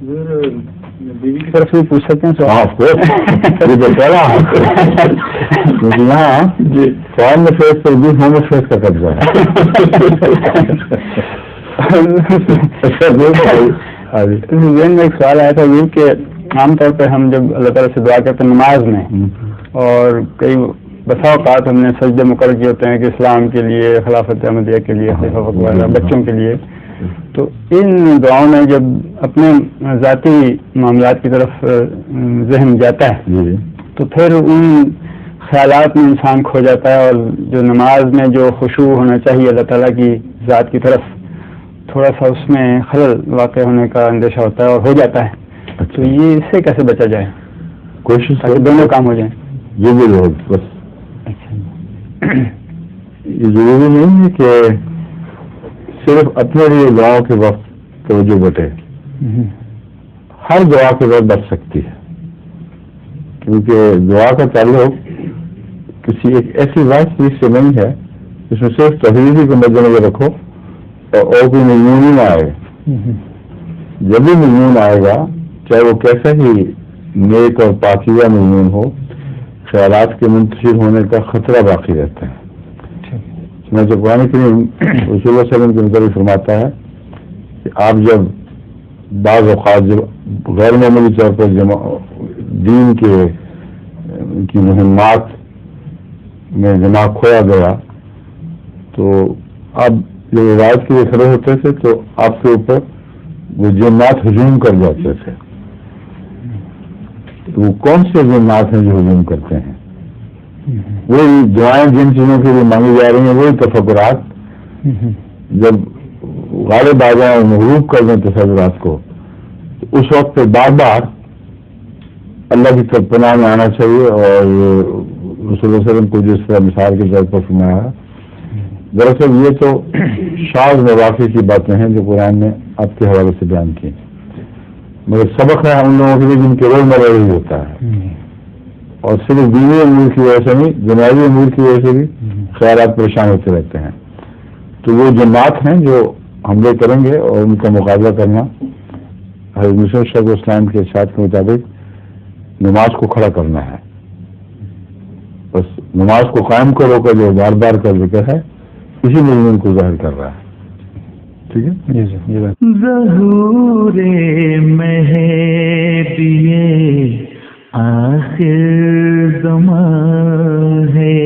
بیوی کی طرف سے بھی پوچھ سکتے ہیں سوال؟ ہاں فارن افیئرس پر بھی ہوم افیئرس کا قبضہ ہے. ذہن میں ایک سوال آیا تھا یہ کہ عام طور پہ ہم جب اللہ تعالیٰ سے دعا کرتے ہیں نماز میں، اور کئی بسا اوقات ہم نے سجدے مقرر کیے ہوتے ہیں کہ اسلام کے لیے، خلافت احمدیہ کے لیے، خلیفہ وغیرہ، بچوں کے لیے، تو ان دعاؤں میں جب اپنے ذاتی معاملات کی طرف ذہن جاتا ہے تو پھر ان خیالات میں انسان کھو جاتا ہے، اور جو نماز میں جو خشوع ہونا چاہیے اللہ تعالیٰ کی ذات کی طرف، تھوڑا سا اس میں خلل واقع ہونے کا اندیشہ ہوتا ہے اور ہو جاتا ہے. تو یہ اس سے کیسے بچا جائے؟ کوشش تاکہ دونوں کام ہو جائیں. یہ بھی بس یہ ضروری نہیں ہے کہ صرف اپنے لیے دعاؤں کے وقت توجہ بٹے، ہر دعا کے وقت بچ سکتی ہے، کیونکہ دعا کا تعلق کسی ایک ایسی واحد چیز سے نہیں ہے جس میں صرف توحیدی کو مد نظر رکھو اور کوئی مضمون ہی نہ آئے. جب بھی مضمون آئے گا، چاہے وہ کیسا ہی نیک اور پاکیزہ مضمون ہو، خیالات کے منتشر ہونے کا خطرہ باقی رہتا ہے. چنانچہ قرآن کریم رسول اللہ صلی اللہ علیہ وسلم کے مطابق فرماتا ہے کہ آپ جب بعض اوقات جب غیر معمولی طور پر دین کی مہمات میں دماغ کھویا گیا تو آپ جب عبادت کے لیے کھڑے ہوتے تھے تو آپ کے اوپر وہ جنات ہجوم کر جاتے تھے. تو وہ کون سے جنات ہیں جو ہجوم کرتے ہیں؟ وہی دعائیں جن چیزوں کے لیے مانگی جا رہی ہیں، وہی تفکرات جب غالب آ جائیں اور مغلوب کر دیں تصورات کو، تو اس وقت پہ بار بار اللہ کی طرف پناہ میں آنا چاہیے. اور رسول اللہ صلی اللہ علیہ وسلم کو جس طرح مثال کے طور پر فرمایا، دراصل یہ تو شاذ مواقع کی باتیں ہیں جو قرآن نے آپ کے حوالے سے بیان کی، مگر سبق ہے ان لوگوں کے لیے جن کے رول مرہ ہی ہوتا ہے. اور صرف دینی امور کی وجہ سے نہیں، دنیاوی امور کی وجہ سے بھی خیالات پریشان ہوتے رہتے ہیں. تو وہ جماعت ہیں جو حملے کریں گے، اور ان کا مقابلہ کرنا حضرت مسلم شیخ الاسلام کے ارشاد کے مطابق نماز کو کھڑا کرنا ہے. بس نماز کو قائم کرو کا جو بار بار کا ذکر ہے اسی مضمون کو ظاہر کر رہا ہے. ٹھیک ہے. ظہور مہدی آخر زمان ہے،